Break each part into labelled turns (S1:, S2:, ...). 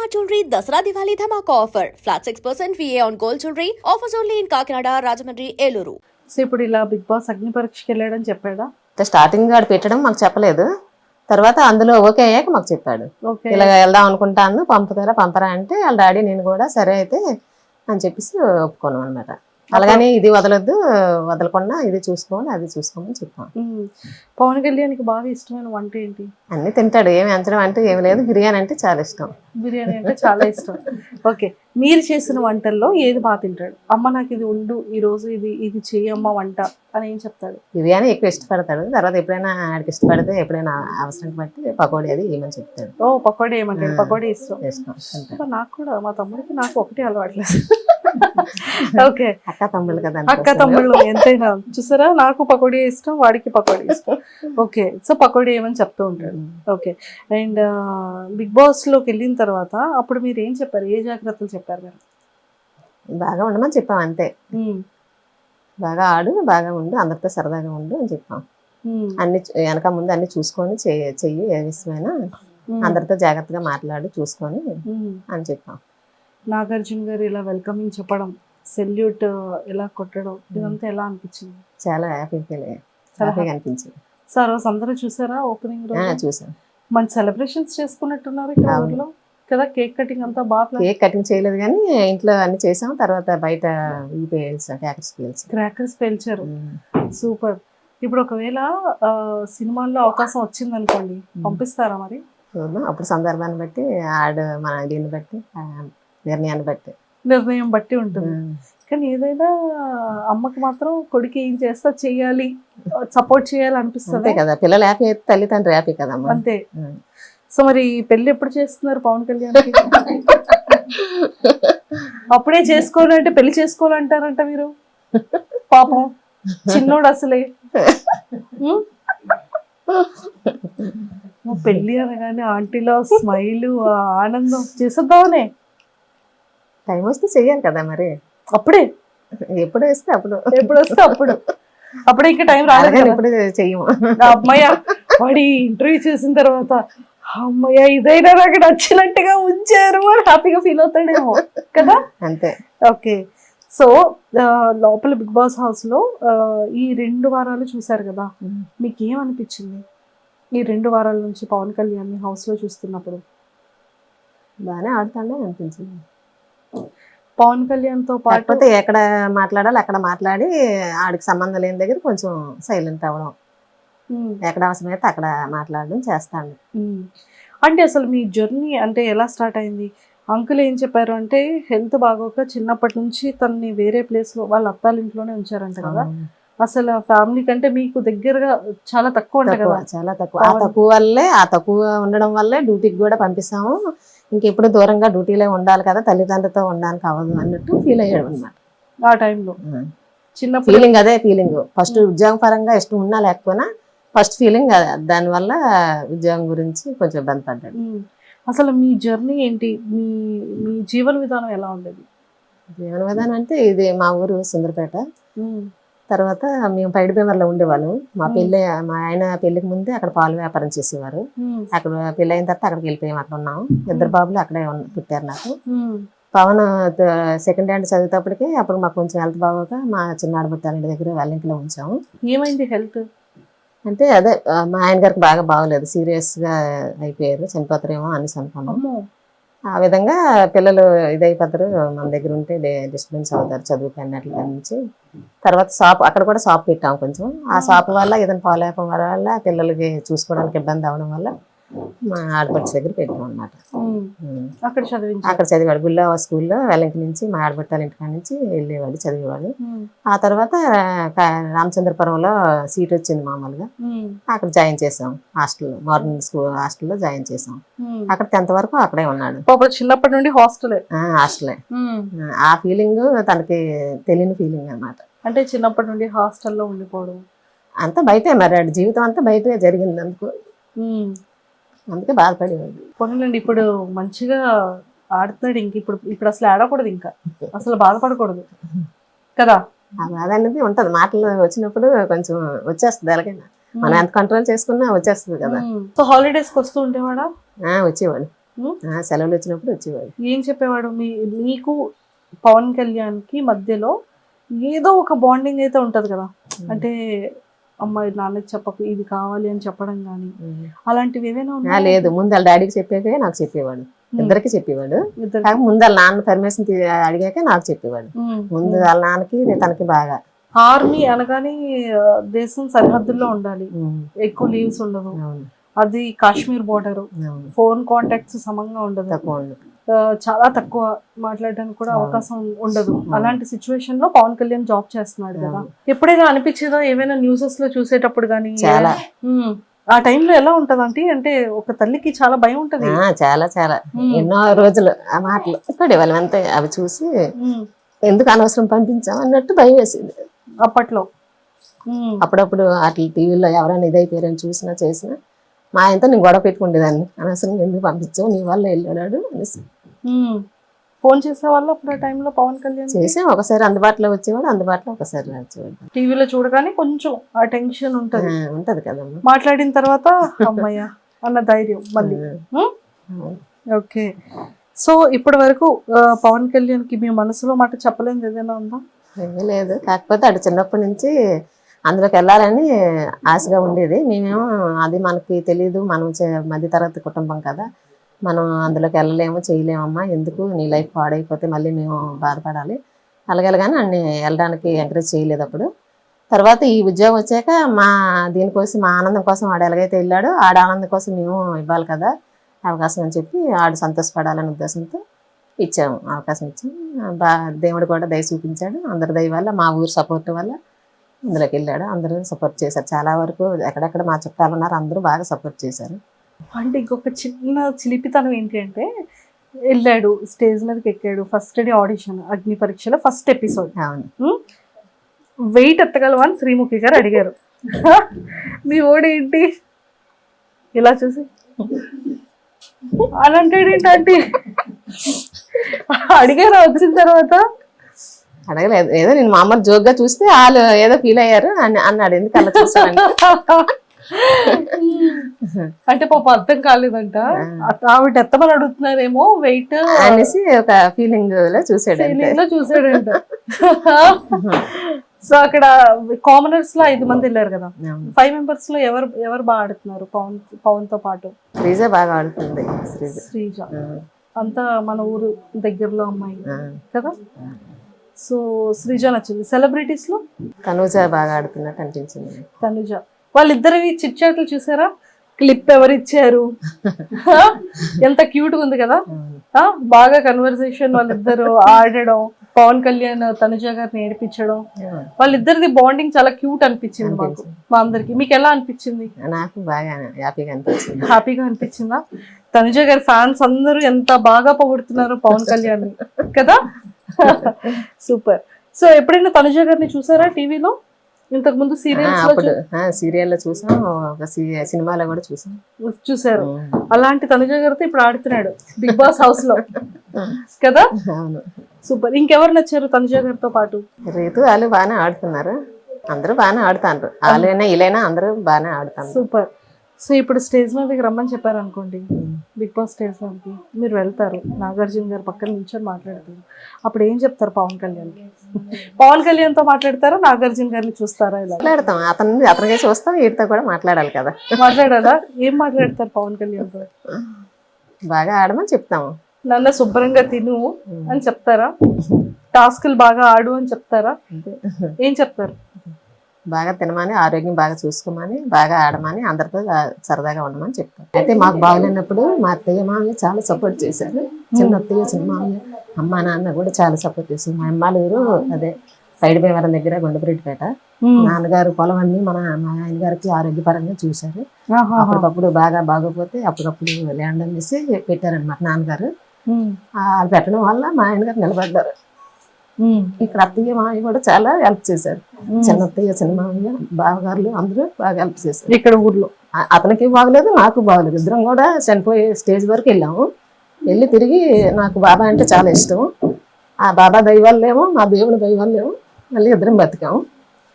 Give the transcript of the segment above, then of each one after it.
S1: Shalimar Jewelry Dasra Diwali Dhamaka offer. Flat 6% VA on gold jewelry. Offers only in Kakinada, Rajahmundry, Eluru.
S2: So ఇప్పుడు ఇలా big boss అగ్ని పరీక్షకి వెళ్ళాడని చెప్పాడా?
S3: Starting గాడు పెట్టడం మాకు చెప్పలేదు. తర్వాత అందులో ఓకే అయ్యాక మాకు చెప్పాడు.
S2: ఓకే,
S3: ఇలా వెళ్దాం అనుకుంటాను, పంపరా అంటే వాళ్ళ డాడీ నేను కూడా సరే అయితే అని చెప్పేసి ఒప్పుకోను అనమాట. అలాగని ఇది వదలకుండా ఇది చూసుకోమని అది చూసుకోమని చెప్పాను.
S2: పవన్ కళ్యాణ్కి బాగా ఇష్టమైన వంట ఏంటి?
S3: అన్ని తింటాడు, ఏమి ఎంచడం అంటే ఏమి లేదు. బిర్యానీ అంటే చాలా ఇష్టం.
S2: బిర్యానీ అంటే చాలా ఇష్టం. ఓకే, మీరు చేసిన వంటల్లో ఏది బాగా తింటాడు? అమ్మ నాకు ఇది ఉండు, ఈ రోజు ఇది చెయ్యమ్మ వంట అని ఏం చెప్తాడు?
S3: బిర్యానీ ఎక్కువ ఇష్టపడతాడు. తర్వాత ఎప్పుడైనా ఆడికి ఇష్టపడితే ఎప్పుడైనా అవసరం బట్టి పకోడీ అది ఏమని చెప్తాడు.
S2: ఓ పకోడీ ఏమంటాడు? పకోడీ ఇష్టం. నాకు కూడా, మా తమ్ముడికి నాకు ఒకటి అలవాట్లేదు. ఓకే,
S3: అక్క తమ్ముళ్ళు కదా,
S2: అక్క తమ్ముళ్ళు ఎంతైనా చూసారా, నాకు పకోడీ ఇష్టం, వాడికి పకోడీ ఇష్టం. ఓకే, సో పకోడీ ఏమని చెప్తూ ఉంటాడు. ఓకే, అండ్ బిగ్ బాస్ లోకి వెళ్ళిన తర్వాత అప్పుడు మీరు ఏం చెప్పారు? ఏ జాగ్రత్తలు చెప్పారు మీరు?
S3: బాగా ఉండమని చెప్పాం అంతే. బాగా ఆడు, బాగా ఉండు, అందరితో సరదాగా ఉండు అని చెప్పాం. అన్ని వెనక ముందు అన్ని చూసుకొని చెయ్యి, ఏ విషయమైనా అందరితో జాగ్రత్తగా మాట్లాడి చూసుకొని అని చెప్పాం.
S2: నాగార్జున గారు ఇలా వెల్కమింగ్ చెప్పడం, సెల్యూట్ ఇలా కొట్టడం, ఇదంతా ఎలా అనిపించింది?
S3: చాలా హ్యాపీగా అనిపించింది.
S2: సార్ రోజు అందరూ చూసారా ఓపెనింగ్ రోజు?
S3: చూసాం.
S2: మంచి సెలబ్రేషన్స్ చేసుకున్నట్టున్నారు ఇక్కడ ఊర్లో కదా. కేక్ కటింగ్ అంతా బాగా.
S3: కేక్ కటింగ్ చేయలేదు కానీ ఇంట్లో అన్ని చేసాం. తర్వాత బయట
S2: క్రాకర్స్ పేల్చారు. సూపర్. ఇప్పుడు ఒకవేళ సినిమాల్లో అవకాశం వచ్చింది అనుకోండి, పంపిస్తారా మరి?
S3: అప్పుడు సందర్భాన్ని బట్టి మన దీన్ని బట్టి
S2: నిర్ణయం బట్టి ఉంటుంది. కానీ ఏదైనా అమ్మకి మాత్రం కొడుకు ఏం చేస్తా చెయ్యాలి, సపోర్ట్ చేయాలి అనిపిస్తుంది
S3: కదా. పిల్లలు హ్యాపీ అయితే తల్లిదండ్రులు హ్యాపీ కదా
S2: అంతే. సో మరి పెళ్లి ఎప్పుడు చేస్తున్నారు పవన్ కళ్యాణ్? అప్పుడే చేసుకోవాలంటే పెళ్లి చేసుకోవాలంటారంట మీరు. పాపం చిన్నోడు అసలే. పెళ్లి అనగానే ఆంటీలో స్మైల్, ఆనందం చేసేద్దామనే.
S3: టైం వస్తే చెయ్యాలి కదా మరి.
S2: అప్పుడే
S3: ఎప్పుడు వస్తే అప్పుడు,
S2: అప్పుడే ఇంకా టైం రాలేదు.
S3: ఎప్పుడు చెయ్యము.
S2: అమ్మయ్య వాడి ఇంటర్వ్యూ చేసిన తర్వాత అమ్మయ్య ఇదైనా నాకు నచ్చినట్టుగా ఉంచారు అని హ్యాపీగా ఫీల్ అవుతాడేమో కదా.
S3: అంతే.
S2: ఓకే, సో లోపల బిగ్ బాస్ హౌస్ లో ఈ 2 వారాలు చూసారు కదా, మీకు ఏమనిపించింది ఈ 2 వారాల నుంచి పవన్ కళ్యాణ్ హౌస్ లో చూస్తున్నప్పుడు?
S3: బాగానే ఆడుతాడే అనిపించింది.
S2: పవన్ కళ్యాణ్ తో పాటు
S3: ఎక్కడ మాట్లాడాలి అక్కడ మాట్లాడి, ఆడికి సంబంధం లేని దగ్గర కొంచెం సైలెంట్ అవ్వడం, ఎక్కడ అవసరమైతే అక్కడ మాట్లాడడం చేస్తాను.
S2: అంటే అసలు మీ జర్నీ అంటే ఎలా స్టార్ట్ అయింది? అంకుల్ ఏం చెప్పారు అంటే హెల్త్ బాగోక చిన్నప్పటి నుంచి తనని వేరే ప్లేస్ లో వాళ్ళ అత్తాల ఇంట్లోనే ఉంచారంట కదా. అసలు ఫ్యామిలీ కంటే మీకు దగ్గరగా చాలా తక్కువ ఉంటాయి కదా.
S3: చాలా తక్కువ. ఆ తక్కువ ఉండడం వల్లే డ్యూటీకి కూడా పంపిస్తాము. ఇంకెప్పుడు దూరంగా డ్యూటీలో ఉండాలి కదా, తల్లిదండ్రులతో ఉండడానికి అవ్వదు అన్నట్టు ఫీల్ అయ్యాడు అనమాట
S2: ఆ టైంలో. చిన్న
S3: ఫీలింగ్ అదే ఫీలింగ్. ఫస్ట్ ఉద్యోగం పరంగా ఇష్టం ఉన్నా లేకపోయినా ఫస్ట్ ఫీలింగ్ దానివల్ల ఉద్యోగం గురించి కొంచెం ఇబ్బంది పడ్డాడు.
S2: అసలు మీ జర్నీ ఏంటి? మీ జీవన విధానం ఎలా ఉండేది?
S3: జీవన విధానం అంటే ఇది మా ఊరు సుందరపేట. తర్వాత మేము పైడిబేమర్లో ఉండేవాళ్ళం. మా ఆయన పెళ్లికి ముందే అక్కడ పాలు వ్యాపారం చేసేవారు. అక్కడ పెళ్ళి అయిన తర్వాత అక్కడికి వెళ్ళిపోయాం. అక్కడ ఉన్నాం. 2 బాబులు అక్కడే పుట్టారు నాకు. పవన్ సెకండ్ హ్యాండ్ చదివేటప్పటికి అప్పుడు మాకు కొంచెం హెల్త్ బాగోక మా చిన్నాడు పుట్టాలి దగ్గర వెల్లింకిలో ఉంచాము.
S2: ఏమైంది హెల్త్
S3: అంటే? అదే మా ఆయన గారికి బాగా బాగోలేదు, సీరియస్ గా అయిపోయారు, చనిపోతారేమో అనేసి అనుకున్నాం. ఆ విధంగా పిల్లలు ఇదైపోతారు, మన దగ్గర ఉంటే డిస్టర్బెన్స్ అవుతారు చదువుకి అన్నట్ల నుంచి. తర్వాత అక్కడ కూడా షాప్ పెట్టాము కొంచెం. ఆ షాప్ వల్ల ఏదైనా పాలేపం వల్ల పిల్లలకి చూసుకోవడానికి ఇబ్బంది అవడం వల్ల మా ఆడపడుచు దగ్గర పెట్టాం అన్నమాట. అక్కడ చదివాడు గుళ్ళ స్కూల్లో. వెల్లంకి నుంచి మా ఆడపట్టాల ఇంటికాడ నుంచి వెళ్ళేవాడు, చదివేవాడు. ఆ తర్వాత రామచంద్రపురంలో సీట్ వచ్చింది మామూలుగా. అక్కడ జాయిన్ చేసాం హాస్టల్లో, మార్నింగ్ స్కూల్ హాస్టల్లో జాయిన్ చేసాం. అక్కడ 10th వరకు అక్కడే ఉన్నాడు.
S2: చిన్నప్పటి నుండి హాస్టలే.
S3: ఆ ఫీలింగ్ తనకి తెలియని ఫీలింగ్ అన్నమాట.
S2: అంటే చిన్నప్పటి నుండి హాస్టల్లో ఉండిపోవడం
S3: అంతా బయటే, మరి జీవితం అంతా బయటే జరిగింది. అందుకే బాధపడేవాడు.
S2: పోనండి, ఇప్పుడు మంచిగా ఆడుతున్నాడు. ఇప్పుడు అసలు ఆడకూడదు, ఇంకా అసలు బాధపడకూడదు కదా.
S3: ఆ బాధ అనేది ఉంటది, మాటలు వచ్చినప్పుడు కొంచెం వచ్చేస్తుంది. ఎలాగైనా మనం ఎంత కంట్రోల్ చేసుకున్నా వచ్చేస్తుంది కదా.
S2: సో హాలిడేస్ కి వస్తూ ఉండేవాడా?
S3: వచ్చేవాడు. సెలవులు వచ్చినప్పుడు వచ్చేవాడు.
S2: ఏం చెప్పేవాడు మీకు పవన్ కళ్యాణ్కి మధ్యలో ఏదో ఒక బాండింగ్ అయితే ఉంటది కదా, అంటే అమ్మాయి నాన్నకి చెప్పకు ఇది కావాలి అని చెప్పడం కానీ అలాంటివి ఏదైనా ఉన్నాయా?
S3: లేదు, ముందు వాళ్ళ డాడీకి చెప్పాకే నాకు చెప్పేవాడు, ఇద్దరికి చెప్పేవాడు. ముందు వాళ్ళ నాన్న పర్మిషన్ అడిగాక నాకు చెప్పేవాడు. ముందు వాళ్ళ నాన్నకి తనకి బాగా.
S2: ఆర్మీ అనగానే దేశం సరిహద్దుల్లో ఉండాలి, ఎక్కువ లీవ్స్ ఉండవు, అది కాశ్మీర్ బోర్డర్, ఫోన్ కాంటాక్ట్స్ సమంగా ఉండదు, చాలా తక్కువ మాట్లాడడానికి కూడా అవకాశం ఉండదు. అలాంటి సిచ్యువేషన్ లో పవన్ కళ్యాణ్ జాబ్ చేస్తున్నాడు కదా, ఎప్పుడైనా అనిపించేదా ఏమైనా న్యూసెస్ లో చూసేటప్పుడు కానీ?
S3: చాలా.
S2: ఆ టైంలో ఎలా ఉంటదంటే, అంటే ఒక తల్లికి చాలా భయం ఉంటది.
S3: చాలా చాలా ఎన్నో రోజులు ఆ మాటలు పడేవాళ్ళం అంతే. అవి చూసి ఎందుకు అనవసరం పంపించాం అన్నట్టు భయం వేసింది
S2: అప్పట్లో.
S3: అప్పుడప్పుడు అట్లా టీవీలో ఎవరైనా ఇదైపోయారని చూసినా చేసినా మా ఆయనతో నేను గొడవ పెట్టుకుండేదాన్ని, అనవసరం ఎందుకు పంపించావు, నీ వల్ల వెళ్ళాడు అనేసి.
S2: ఫోన్ చేసే వాళ్ళు అప్పుడు ఆ టైంలో పవన్ కళ్యాణ్
S3: చేసాం. ఒకసారి అందుబాటులో వచ్చేవాడు, అందుబాటులో ఒకసారి వచ్చేవాడు.
S2: టీవీలో చూడగానే కొంచెం ఆ టెన్షన్ ఉంటది
S3: కదమ్మా.
S2: మాట్లాడిన తర్వాత అమ్మయ్య అన్న ధైర్యం మళ్ళీ. ఓకే, సో ఇప్పటి వరకు పవన్ కళ్యాణ్కి మీ మనసులో మాట చెప్పలేనిది ఏదైనా ఉందా?
S3: ఏమీ లేదు, కాకపోతే అటు చిన్నప్పటి నుంచి అందులోకి వెళ్ళాలని ఆశగా ఉండేది. మేమేమో అది మనకి తెలియదు, మనం మధ్యతరగతి కుటుంబం కదా, మనం అందులోకి వెళ్ళలేము చేయలేమమ్మా, ఎందుకు నీ లైఫ్ పాడైపోతే మళ్ళీ మేము బాధపడాలి, అలాగేలాగానే అన్ని వెళ్ళడానికి ఎంకరేజ్ చేయలేదు అప్పుడు. తర్వాత ఈ ఉద్యోగం వచ్చాక దీనికోసం మా ఆనందం కోసం ఆడు ఎలాగైతే వెళ్ళాడో ఆడ ఆనందం కోసం మేము ఇవ్వాలి కదా అవకాశం అని చెప్పి ఆడు సంతోషపడాలనే ఉద్దేశంతో ఇచ్చాము, అవకాశం ఇచ్చాము. దేవుడు కూడా దయ చూపించాడు, అందరి దయ వల్ల, మా ఊరు సపోర్ట్ వల్ల అందులోకి వెళ్ళాడు. అందరూ సపోర్ట్ చేశారు, చాలా వరకు ఎక్కడెక్కడ మా చుట్టాలు ఉన్నారు అందరూ బాగా సపోర్ట్ చేశారు.
S2: అంటే ఇంకొక చిన్న చిలిపితనం ఏంటి అంటే, వెళ్ళాడు స్టేజ్ మీదకి ఎక్కాడు, ఫస్ట్ డే ఆడిషన్ అగ్ని పరీక్షలో ఫస్ట్ ఎపిసోడ్.
S3: అవును,
S2: వెయిట్ ఎత్తగలవా అని శ్రీముఖి గారు అడిగారు. మీ ఓడేంటి ఇలా చూసి అని అంటాడేంటి? అడిగారా వచ్చిన తర్వాత?
S3: అడగలేదు, ఏదో నేను మామూలు జోక్గా చూస్తే వాళ్ళు ఏదో ఫీల్ అయ్యారు అన్నాడు. ఎందుకు అలా చూసాను
S2: అంటే పాప అర్థం కాలేదంట, ఆవిడ ఎత్తమని అడుగుతున్నారేమో వెయిట్
S3: అనేసి ఒక ఫీలింగ్ లో
S2: చూసాడంట. సో అక్కడ కామనర్స్ లో 5 మంది వెళ్ళారు కదా, 5 మెంబర్స్ లో ఎవరు బాగా ఆడుతున్నారు పవన్ తో పాటు?
S3: శ్రీజ బాగా ఆడుతుంది.
S2: శ్రీజ అంతా మన ఊరు దగ్గరలో అమ్మాయి కదా, సో శ్రీజ నచ్చింది. సెలబ్రిటీస్ లో
S3: తనుజ బాగా ఆడుతున్నట్టు అనిపించింది.
S2: తనుజ వాళ్ళిద్దరివి చిట్ చాట్లు చూసారా? క్లిప్ ఎవరు ఇచ్చారు? ఎంత క్యూట్ గా ఉంది కదా, బాగా కన్వర్సేషన్, వాళ్ళిద్దరు ఆడడం, పవన్ కళ్యాణ్ తనుజ గారిని ఏడిపించడం, వాళ్ళిద్దరిది బాండింగ్ చాలా క్యూట్ అనిపించింది మాకు, మా అందరికి. మీకు ఎలా అనిపించింది?
S3: నాకు బాగా హ్యాపీగా అనిపించింది.
S2: హ్యాపీగా అనిపించిందా? తనుజ గారి ఫ్యాన్స్ అందరూ ఎంత బాగా పొగుడుతున్నారు పవన్ కళ్యాణ్ కదా. సూపర్. సో ఎప్పుడైనా తనుజ గారిని చూసారా టీవీలో? ఇంతకు ముందు
S3: సీరియల్లో చూసాం, ఒక సినిమాలో కూడా
S2: చూసారు. అలాంటి తనుజ గారితో ఇప్పుడు ఆడుతున్నాడు బిగ్ బాస్ హౌస్ లో కదా.
S3: అవును,
S2: సూపర్. ఇంకెవరు నచ్చారు తనుజ గారితో పాటు?
S3: రీతు వాళ్ళు బాగానే ఆడుతున్నారు, అందరూ బాగానే ఆడుతారు, వాళ్ళైనా వీళ్ళైనా అందరూ బాగానే ఆడుతారు.
S2: సూపర్. సో ఇప్పుడు స్టేజ్ మీదకి రమ్మని చెప్పారు అనుకోండి, బిగ్ బాస్ స్టేజ్ మీదకి మీరు వెళ్తారు, నాగార్జున గారు పక్కన నిల్చొని మాట్లాడతారు, అప్పుడు ఏం చెప్తారు పవన్ కళ్యాణ్కి? పవన్ కళ్యాణ్ తో మాట్లాడతారా, నాగార్జున గారిని చూస్తారా? ఇలా
S3: మాట్లాడతాం, అతనికే చూస్తాం, వీటితో కూడా మాట్లాడాలి కదా.
S2: మాట్లాడాలా? ఏం మాట్లాడతారు పవన్ కళ్యాణ్ తో?
S3: బాగా ఆడమని చెప్తాము,
S2: నన్ను శుభ్రంగా తిను అని చెప్తారా? టాస్కులు బాగా ఆడు అని చెప్తారా? ఏం చెప్తారు?
S3: బాగా తినమని, ఆరోగ్యం బాగా చూసుకోమని, బాగా ఆడమని, అందరితో సరదాగా ఉండమని చెప్తారు. అయితే మాకు బాగులేనప్పుడు మా అత్తయ్య మామయ్య చాలా సపోర్ట్ చేశారు. చిన్న అత్తయ్య చిన్న మామయ్య అమ్మ నాన్న కూడా చాలా సపోర్ట్ చేశారు. మా అమ్మాళ్ళ ఊరు అదే సైడ్ భీమవరం దగ్గర గుండపరెడ్డిపేట. నాన్నగారు పొలం అన్ని మా ఆయన గారికి ఆరోగ్యపరంగా చూశారు. అప్పటికప్పుడు బాగా బాగోపోతే అప్పటికప్పుడు ల్యాండ్ అనేసి పెట్టారనమాట నాన్నగారు. వాళ్ళు పెట్టడం వల్ల మా ఆయన గారు నిలబడ్డారు. ఇక్కడ అత్తయ్య మామయ్య కూడా చాలా హెల్ప్ చేశారు. చిన్న అత్తయ్య చిన్న మామయ్య బావగారులు అందరూ బాగా హెల్ప్ చేశారు.
S2: ఇక్కడ ఊర్లో
S3: అతనికి బాగలేదు, నాకు బాగలేదు, ఇద్దరం కూడా చనిపోయే స్టేజ్ వరకు వెళ్ళాము. వెళ్ళి తిరిగి నాకు బాబా అంటే చాలా ఇష్టం. ఆ బాబా దయ వల్లేమో, మా దేవుడి దయ వల్లేమో మళ్ళీ ఇద్దరం బతికాము.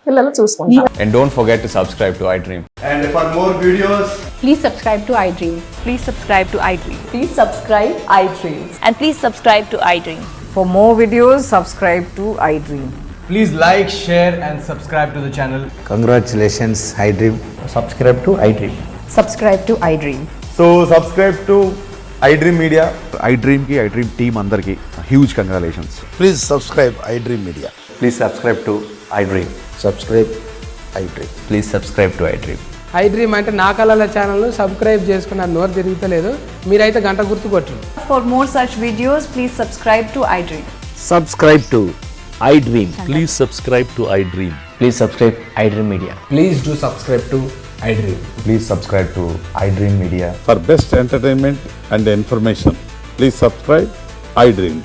S3: పిల్లలు చూసుకుంటాం.
S4: And don't forget to subscribe to iDream.
S5: And for more videos,
S6: Please subscribe to iDream.
S7: Please subscribe to iDream.
S6: Please subscribe iDream.
S7: And please subscribe to iDream.
S6: For more videos, subscribe to iDream.
S5: please like, share and subscribe to the channel.
S8: Congratulations, iDream. Subscribe to iDream.
S6: Subscribe to iDream.
S5: So subscribe to iDream Media.
S9: iDream की iDream team अंदर की huge congratulations.
S8: Please subscribe iDream Media.
S4: Please subscribe to iDream.
S8: Subscribe iDream.
S4: Please subscribe to iDream.
S10: iDream అంటే నా కళల ఛానల్ను subscribe చేసుకున్న నోరు తిరుగుతలేదు, మీరైతే గంట గుర్తు కొట్టండి.
S6: For more such videos, please subscribe to iDream.
S8: Subscribe to iDream.
S11: Please subscribe to iDream.
S4: Please subscribe iDream Media.
S10: Please do subscribe to iDream.
S4: Please subscribe to iDream Media.
S9: For best entertainment and information, please subscribe iDream.